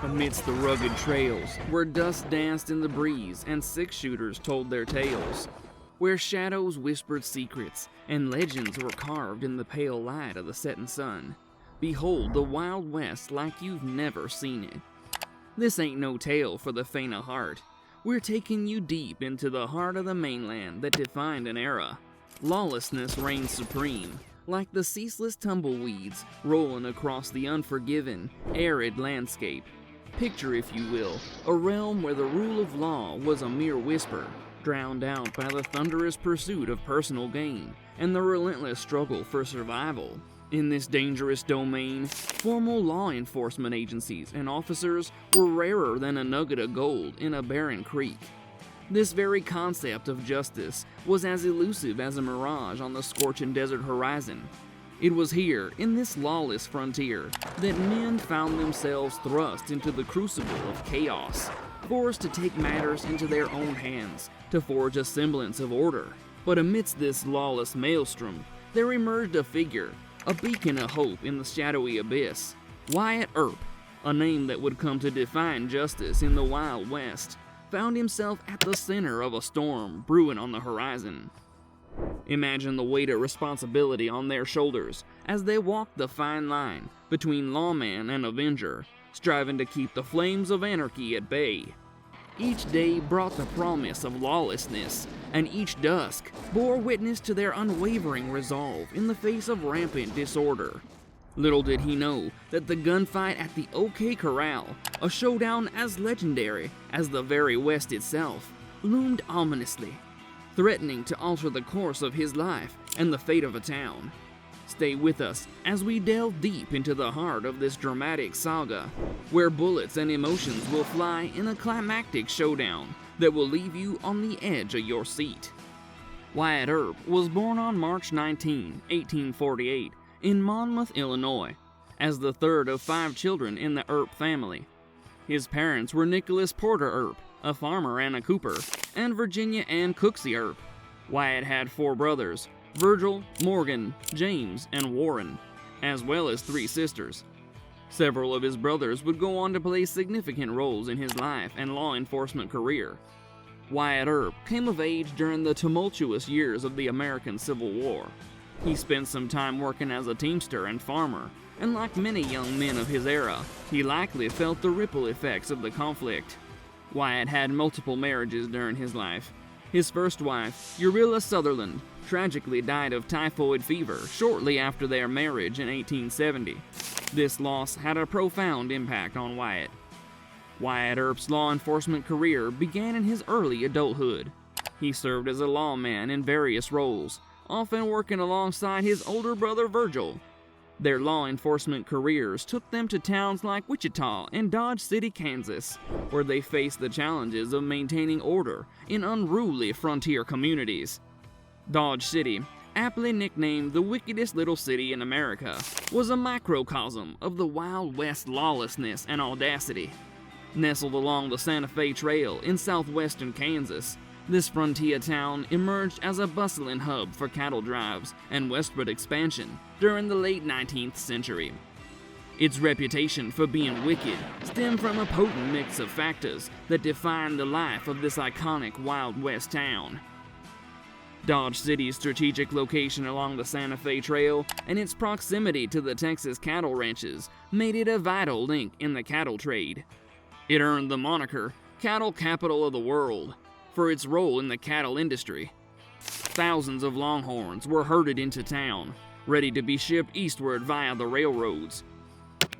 Amidst the rugged trails, where dust danced in the breeze and six-shooters told their tales, where shadows whispered secrets and legends were carved in the pale light of the setting sun, behold the Wild West like you've never seen it. This ain't no tale for the faint of heart. We're taking you deep into the heart of the mainland that defined an era. Lawlessness reigns supreme, like the ceaseless tumbleweeds rolling across the unforgiving, arid landscape. Picture, if you will, a realm where the rule of law was a mere whisper, drowned out by the thunderous pursuit of personal gain and the relentless struggle for survival. In this dangerous domain, formal law enforcement agencies and officers were rarer than a nugget of gold in a barren creek. This very concept of justice was as elusive as a mirage on the scorching desert horizon. It was here, in this lawless frontier, that men found themselves thrust into the crucible of chaos, forced to take matters into their own hands to forge a semblance of order. But amidst this lawless maelstrom, there emerged a figure, a beacon of hope in the shadowy abyss. Wyatt Earp, a name that would come to define justice in the Wild West, found himself at the center of a storm brewing on the horizon. Imagine the weight of responsibility on their shoulders as they walked the fine line between lawman and avenger, striving to keep the flames of anarchy at bay. Each day brought the promise of lawlessness, and each dusk bore witness to their unwavering resolve in the face of rampant disorder. Little did he know that the gunfight at the OK Corral, a showdown as legendary as the very West itself, loomed ominously, threatening to alter the course of his life and the fate of a town. Stay with us as we delve deep into the heart of this dramatic saga, where bullets and emotions will fly in a climactic showdown that will leave you on the edge of your seat. Wyatt Earp was born on March 19, 1848, in Monmouth, Illinois, as the third of 5 children in the Earp family. His parents were Nicholas Porter Earp, a farmer and a cooper, and Virginia Ann Cooksey Earp. Wyatt had 4 brothers, Virgil, Morgan, James, and Warren, as well as 3 sisters. Several of his brothers would go on to play significant roles in his life and law enforcement career. Wyatt Earp came of age during the tumultuous years of the American Civil War. He spent some time working as a teamster and farmer, and like many young men of his era, he likely felt the ripple effects of the conflict. Wyatt had multiple marriages during his life. His first wife, Urilla Sutherland, tragically died of typhoid fever shortly after their marriage in 1870. This loss had a profound impact on Wyatt. Wyatt Earp's law enforcement career began in his early adulthood. He served as a lawman in various roles, often working alongside his older brother Virgil. Their law enforcement careers took them to towns like Wichita and Dodge City, Kansas, where they faced the challenges of maintaining order in unruly frontier communities. Dodge City, aptly nicknamed the wickedest little city in America, was a microcosm of the Wild West lawlessness and audacity. Nestled along the Santa Fe Trail in southwestern Kansas, this frontier town emerged as a bustling hub for cattle drives and westward expansion during the late 19th century. Its reputation for being wicked stemmed from a potent mix of factors that defined the life of this iconic Wild West town. Dodge City's strategic location along the Santa Fe Trail and its proximity to the Texas cattle ranches made it a vital link in the cattle trade. It earned the moniker Cattle Capital of the World for its role in the cattle industry. Thousands of longhorns were herded into town, ready to be shipped eastward via the railroads.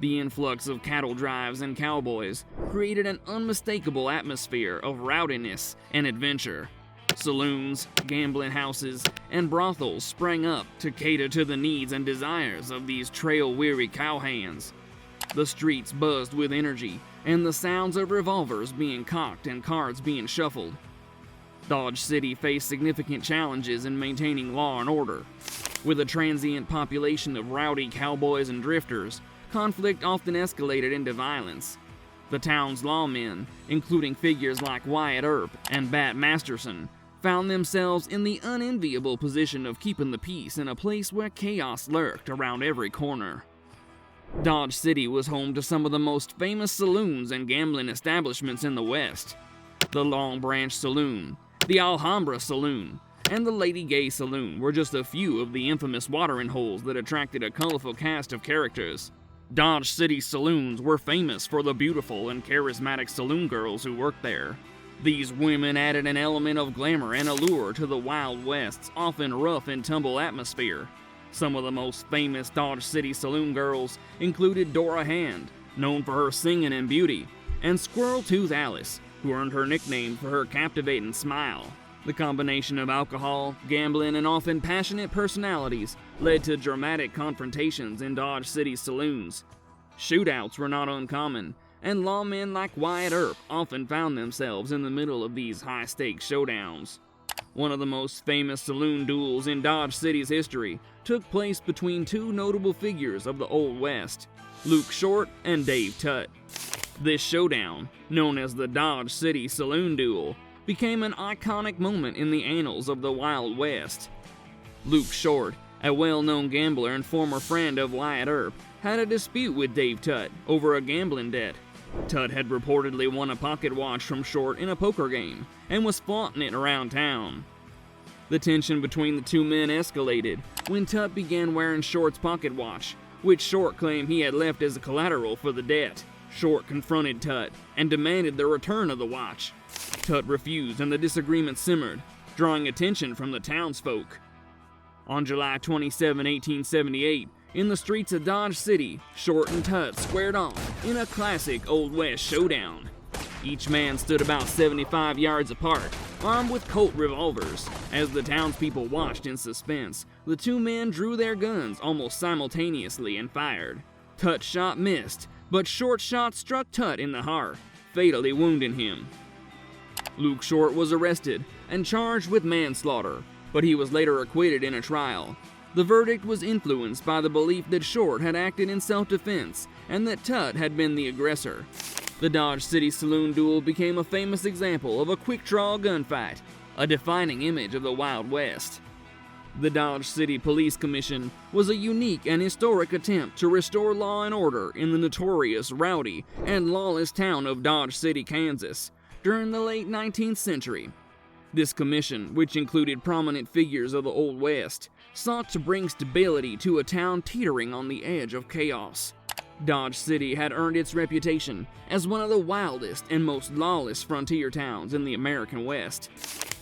The influx of cattle drives and cowboys created an unmistakable atmosphere of rowdiness and adventure. Saloons, gambling houses, and brothels sprang up to cater to the needs and desires of these trail-weary cowhands. The streets buzzed with energy, and the sounds of revolvers being cocked and cards being shuffled. Dodge City faced significant challenges in maintaining law and order. With a transient population of rowdy cowboys and drifters, conflict often escalated into violence. The town's lawmen, including figures like Wyatt Earp and Bat Masterson, found themselves in the unenviable position of keeping the peace in a place where chaos lurked around every corner. Dodge City was home to some of the most famous saloons and gambling establishments in the West. The Long Branch Saloon, the Alhambra Saloon, and the Lady Gay Saloon were just a few of the infamous watering holes that attracted a colorful cast of characters. Dodge City saloons were famous for the beautiful and charismatic saloon girls who worked there. These women added an element of glamour and allure to the Wild West's often rough and tumble atmosphere. Some of the most famous Dodge City saloon girls included Dora Hand, known for her singing and beauty, and Squirrel Tooth Alice, who earned her nickname for her captivating smile. The combination of alcohol, gambling, and often passionate personalities led to dramatic confrontations in Dodge City saloons. Shootouts were not uncommon, and lawmen like Wyatt Earp often found themselves in the middle of these high-stakes showdowns. One of the most famous saloon duels in Dodge City's history took place between two notable figures of the Old West, Luke Short and Dave Tutt. This showdown, known as the Dodge City Saloon Duel, became an iconic moment in the annals of the Wild West. Luke Short, a well-known gambler and former friend of Wyatt Earp, had a dispute with Dave Tutt over a gambling debt. Tutt had reportedly won a pocket watch from Short in a poker game and was flaunting it around town. The tension between the two men escalated when Tutt began wearing Short's pocket watch, which Short claimed he had left as a collateral for the debt. Short confronted Tutt and demanded the return of the watch. Tutt refused and the disagreement simmered, drawing attention from the townsfolk. On July 27, 1878, in the streets of Dodge City, Short and Tutt squared off in a classic Old West showdown. Each man stood about 75 yards apart, armed with Colt revolvers. As the townspeople watched in suspense, the two men drew their guns almost simultaneously and fired. Tutt's shot missed, but Short's shot struck Tutt in the heart, fatally wounding him. Luke Short was arrested and charged with manslaughter, but he was later acquitted in a trial. The verdict was influenced by the belief that Short had acted in self-defense and that Tutt had been the aggressor. The Dodge City Saloon Duel became a famous example of a quick-draw gunfight, a defining image of the Wild West. The Dodge City Police Commission was a unique and historic attempt to restore law and order in the notorious, rowdy, and lawless town of Dodge City, Kansas, during the late 19th century. This commission, which included prominent figures of the Old West, sought to bring stability to a town teetering on the edge of chaos. Dodge City had earned its reputation as one of the wildest and most lawless frontier towns in the American West.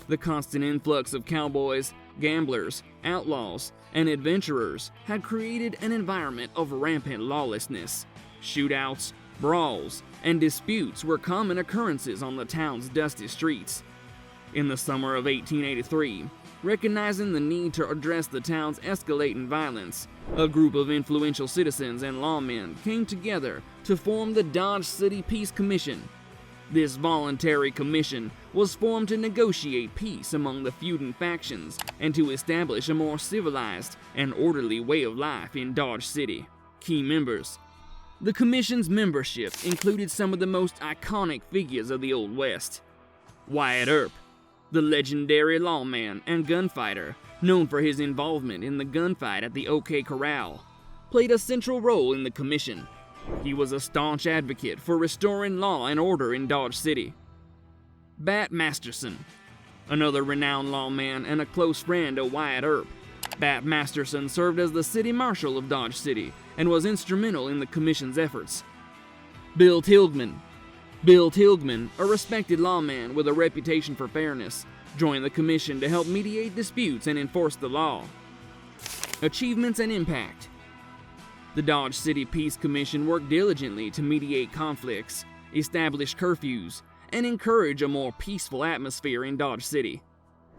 The constant influx of cowboys, gamblers, outlaws, and adventurers had created an environment of rampant lawlessness. Shootouts, brawls, and disputes were common occurrences on the town's dusty streets. In the summer of 1883, recognizing the need to address the town's escalating violence, a group of influential citizens and lawmen came together to form the Dodge City Peace Commission. This voluntary commission was formed to negotiate peace among the feuding factions and to establish a more civilized and orderly way of life in Dodge City. Key members. The commission's membership included some of the most iconic figures of the Old West. Wyatt Earp, the legendary lawman and gunfighter, known for his involvement in the gunfight at the OK Corral, played a central role in the commission. He was a staunch advocate for restoring law and order in Dodge City. Bat Masterson, another renowned lawman and a close friend of Wyatt Earp. Bat Masterson served as the city marshal of Dodge City and was instrumental in the commission's efforts. Bill Tilghman, a respected lawman with a reputation for fairness, joined the commission to help mediate disputes and enforce the law. Achievements and impact. The Dodge City Peace Commission worked diligently to mediate conflicts, establish curfews, and encourage a more peaceful atmosphere in Dodge City.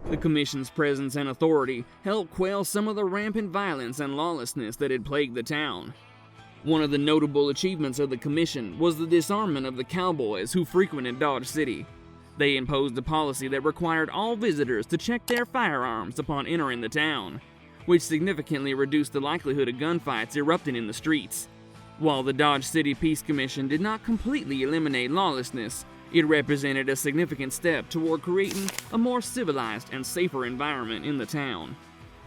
The commission's presence and authority helped quell some of the rampant violence and lawlessness that had plagued the town. One of the notable achievements of the commission was the disarmament of the cowboys who frequented Dodge City. They imposed a policy that required all visitors to check their firearms upon entering the town, which significantly reduced the likelihood of gunfights erupting in the streets. While the Dodge City Peace Commission did not completely eliminate lawlessness, it represented a significant step toward creating a more civilized and safer environment in the town.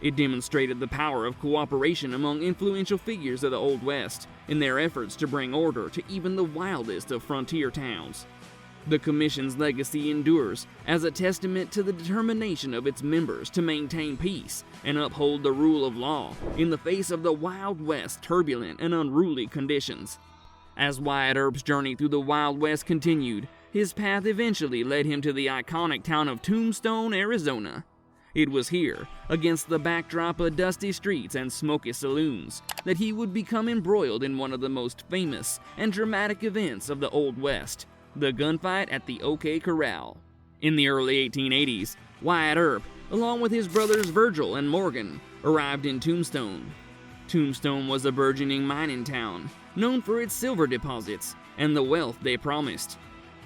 It demonstrated the power of cooperation among influential figures of the Old West in their efforts to bring order to even the wildest of frontier towns. The Commission's legacy endures as a testament to the determination of its members to maintain peace and uphold the rule of law in the face of the Wild West's turbulent and unruly conditions. As Wyatt Earp's journey through the Wild West continued, his path eventually led him to the iconic town of Tombstone, Arizona. It was here, against the backdrop of dusty streets and smoky saloons, that he would become embroiled in one of the most famous and dramatic events of the Old West, the gunfight at the OK Corral. In the early 1880s, Wyatt Earp, along with his brothers Virgil and Morgan, arrived in Tombstone. Tombstone was a burgeoning mining town, known for its silver deposits and the wealth they promised.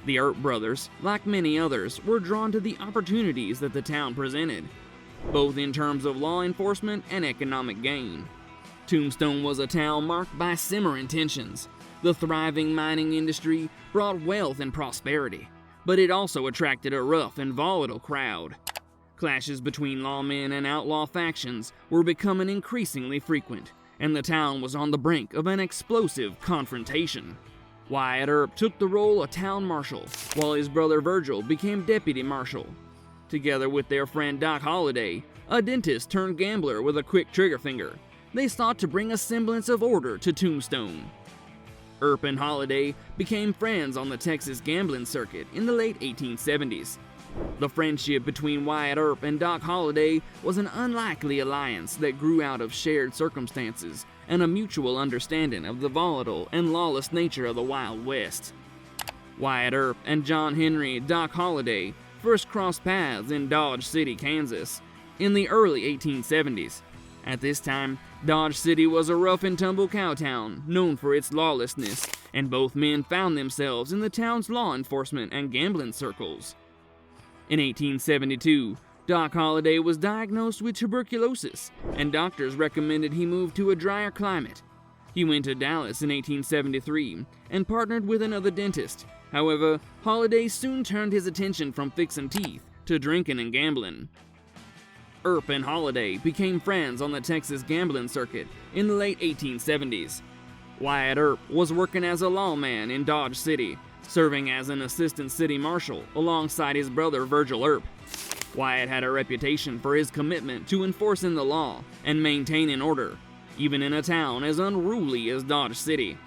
The Earp brothers, like many others, were drawn to the opportunities that the town presented, both in terms of law enforcement and economic gain. Tombstone was a town marked by similar tensions. The thriving mining industry brought wealth and prosperity, but it also attracted a rough and volatile crowd. Clashes between lawmen and outlaw factions were becoming increasingly frequent, and the town was on the brink of an explosive confrontation. Wyatt Earp took the role of town marshal, while his brother Virgil became deputy marshal. Together with their friend Doc Holliday, a dentist turned gambler with a quick trigger finger, they sought to bring a semblance of order to Tombstone. Earp and Holliday became friends on the Texas gambling circuit in the late 1870s. The friendship between Wyatt Earp and Doc Holliday was an unlikely alliance that grew out of shared circumstances and a mutual understanding of the volatile and lawless nature of the Wild West. Wyatt Earp and John Henry Doc Holliday first crossed paths in Dodge City, Kansas, in the early 1870s. At this time, Dodge City was a rough-and-tumble cow town known for its lawlessness, and both men found themselves in the town's law enforcement and gambling circles. In 1872, Doc Holliday was diagnosed with tuberculosis, and doctors recommended he move to a drier climate. He went to Dallas in 1873 and partnered with another dentist. However, Holliday soon turned his attention from fixing teeth to drinking and gambling. Earp and Holliday became friends on the Texas gambling circuit in the late 1870s. Wyatt Earp was working as a lawman in Dodge City, serving as an assistant city marshal alongside his brother Virgil Earp. Wyatt had a reputation for his commitment to enforcing the law and maintaining order, even in a town as unruly as Dodge City.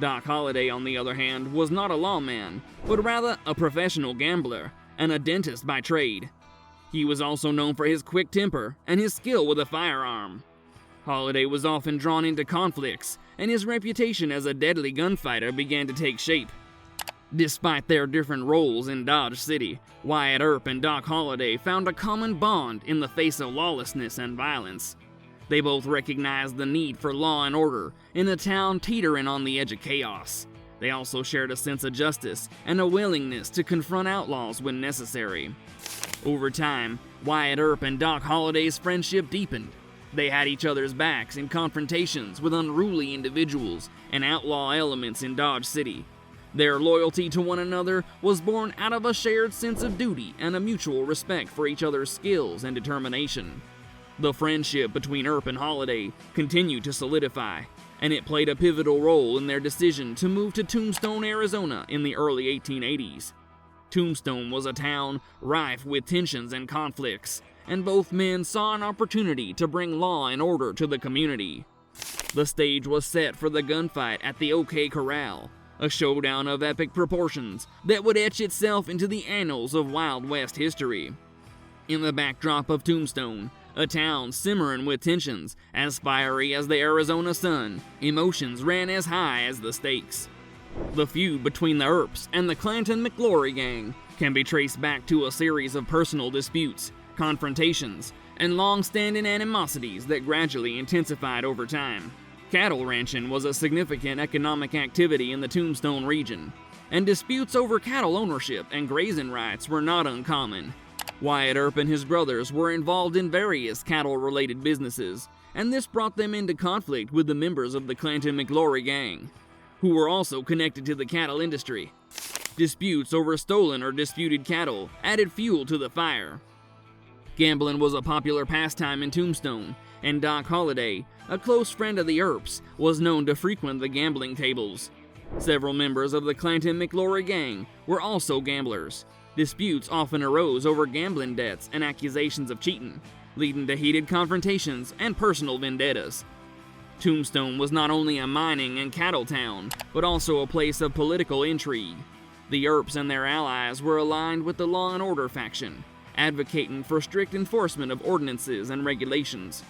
Doc Holliday, on the other hand, was not a lawman, but rather a professional gambler and a dentist by trade. He was also known for his quick temper and his skill with a firearm. Holliday was often drawn into conflicts, and his reputation as a deadly gunfighter began to take shape. Despite their different roles in Dodge City, Wyatt Earp and Doc Holliday found a common bond in the face of lawlessness and violence. They both recognized the need for law and order in a town teetering on the edge of chaos. They also shared a sense of justice and a willingness to confront outlaws when necessary. Over time, Wyatt Earp and Doc Holliday's friendship deepened. They had each other's backs in confrontations with unruly individuals and outlaw elements in Dodge City. Their loyalty to one another was born out of a shared sense of duty and a mutual respect for each other's skills and determination. The friendship between Earp and Holliday continued to solidify, and it played a pivotal role in their decision to move to Tombstone, Arizona in the early 1880s. Tombstone was a town rife with tensions and conflicts, and both men saw an opportunity to bring law and order to the community. The stage was set for the gunfight at the OK Corral, a showdown of epic proportions that would etch itself into the annals of Wild West history. In the backdrop of Tombstone, a town simmering with tensions as fiery as the Arizona sun, emotions ran as high as the stakes. The feud between the Earps and the Clanton-McLaury gang can be traced back to a series of personal disputes, confrontations, and long-standing animosities that gradually intensified over time. Cattle ranching was a significant economic activity in the Tombstone region, and disputes over cattle ownership and grazing rights were not uncommon. Wyatt Earp and his brothers were involved in various cattle-related businesses, and this brought them into conflict with the members of the Clanton-McLaury gang, who were also connected to the cattle industry. Disputes over stolen or disputed cattle added fuel to the fire. Gambling was a popular pastime in Tombstone, and Doc Holliday, a close friend of the Earps, was known to frequent the gambling tables. Several members of the Clanton McLaury gang were also gamblers. Disputes often arose over gambling debts and accusations of cheating, leading to heated confrontations and personal vendettas. Tombstone was not only a mining and cattle town, but also a place of political intrigue. The Earps and their allies were aligned with the Law and Order faction, advocating for strict enforcement of ordinances and regulations.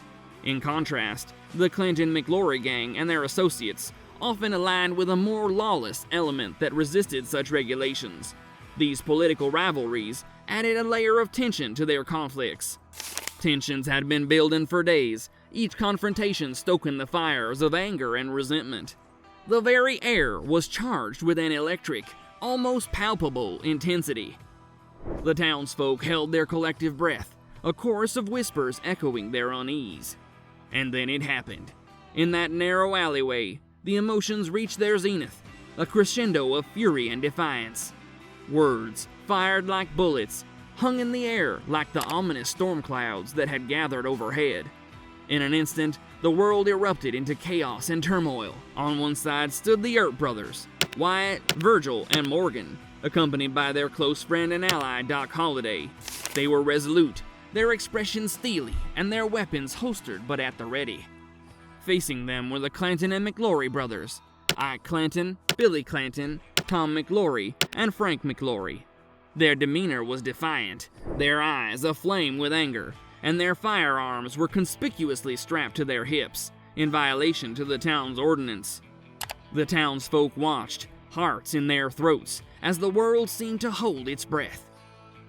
In contrast, the Clanton McLaury gang and their associates often aligned with a more lawless element that resisted such regulations. These political rivalries added a layer of tension to their conflicts. Tensions had been building for days, each confrontation stoking the fires of anger and resentment. The very air was charged with an electric, almost palpable intensity. The townsfolk held their collective breath, a chorus of whispers echoing their unease. And then it happened. In that narrow alleyway, the emotions reached their zenith, a crescendo of fury and defiance. Words, fired like bullets, hung in the air like the ominous storm clouds that had gathered overhead. In an instant, the world erupted into chaos and turmoil. On one side stood the Earp brothers, Wyatt, Virgil, and Morgan, accompanied by their close friend and ally Doc Holliday. They were resolute, their expressions steely, and their weapons holstered but at the ready. Facing them were the Clanton and McLaury brothers, Ike Clanton, Billy Clanton, Tom McLaury, and Frank McLaury. Their demeanor was defiant, their eyes aflame with anger, and their firearms were conspicuously strapped to their hips, in violation to the town's ordinance. The townsfolk watched, hearts in their throats, as the world seemed to hold its breath.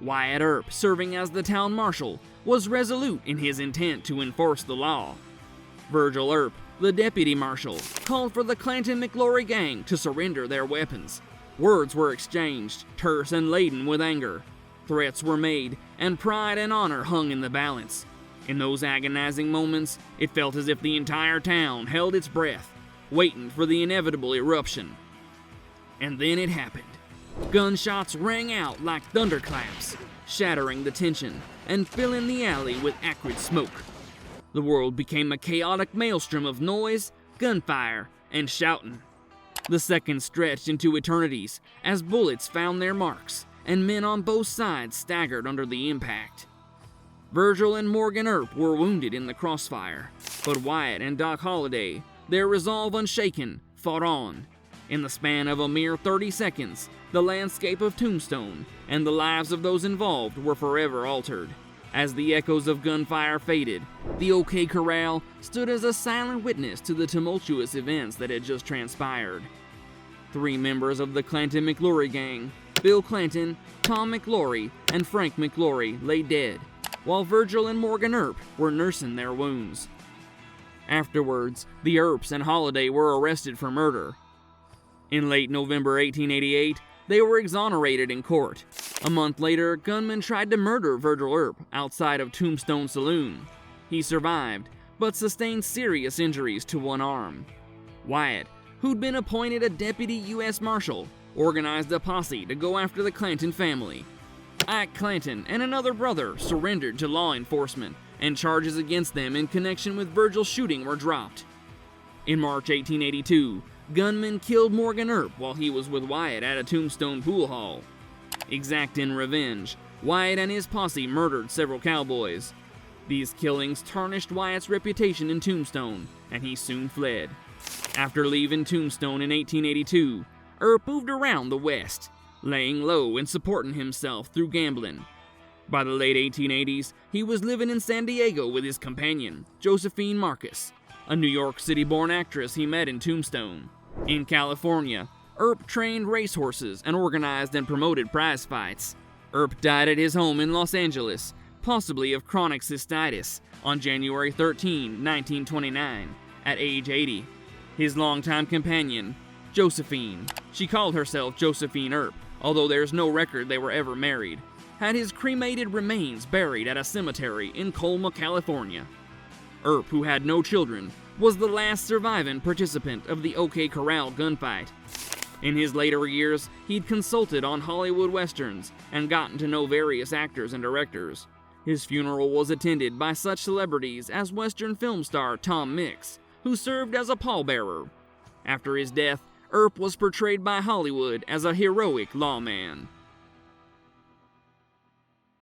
Wyatt Earp, serving as the town marshal, was resolute in his intent to enforce the law. Virgil Earp, the deputy marshal, called for the Clanton McLaury gang to surrender their weapons. Words were exchanged, terse and laden with anger. Threats were made, and pride and honor hung in the balance. In those agonizing moments, it felt as if the entire town held its breath, waiting for the inevitable eruption. And then it happened. Gunshots rang out like thunderclaps, shattering the tension and filling the alley with acrid smoke. The world became a chaotic maelstrom of noise, gunfire, and shouting. The seconds stretched into eternities as bullets found their marks, and men on both sides staggered under the impact. Virgil and Morgan Earp were wounded in the crossfire, but Wyatt and Doc Holliday, their resolve unshaken, fought on. In the span of a mere 30 seconds, the landscape of Tombstone and the lives of those involved were forever altered. As the echoes of gunfire faded, the OK Corral stood as a silent witness to the tumultuous events that had just transpired. 3 members of the Clanton McLaury gang, Bill Clanton, Tom McLaury, and Frank McLaury, lay dead, while Virgil and Morgan Earp were nursing their wounds. Afterwards, the Earps and Holliday were arrested for murder. In late November 1888, they were exonerated in court. A month later, gunmen tried to murder Virgil Earp outside of Tombstone Saloon. He survived, but sustained serious injuries to one arm. Wyatt, who'd been appointed a deputy U.S. Marshal, organized a posse to go after the Clanton family. Ike Clanton and another brother surrendered to law enforcement, and charges against them in connection with Virgil's shooting were dropped. In March 1882, gunmen killed Morgan Earp while he was with Wyatt at a Tombstone pool hall. Exacting revenge, Wyatt and his posse murdered several cowboys. These killings tarnished Wyatt's reputation in Tombstone, and he soon fled. After leaving Tombstone in 1882, Earp moved around the West, laying low and supporting himself through gambling. By the late 1880s, he was living in San Diego with his companion, Josephine Marcus, a New York City-born actress he met in Tombstone. In California, Earp trained racehorses and organized and promoted prize fights. Earp died at his home in Los Angeles, possibly of chronic cystitis, on January 13, 1929, at age 80. His longtime companion, Josephine, she called herself Josephine Earp, although there's no record they were ever married, had his cremated remains buried at a cemetery in Colma, California. Earp, who had no children, was the last surviving participant of the OK Corral gunfight. In his later years, he'd consulted on Hollywood westerns and gotten to know various actors and directors. His funeral was attended by such celebrities as Western film star Tom Mix, who served as a pallbearer. After his death, Earp was portrayed by Hollywood as a heroic lawman.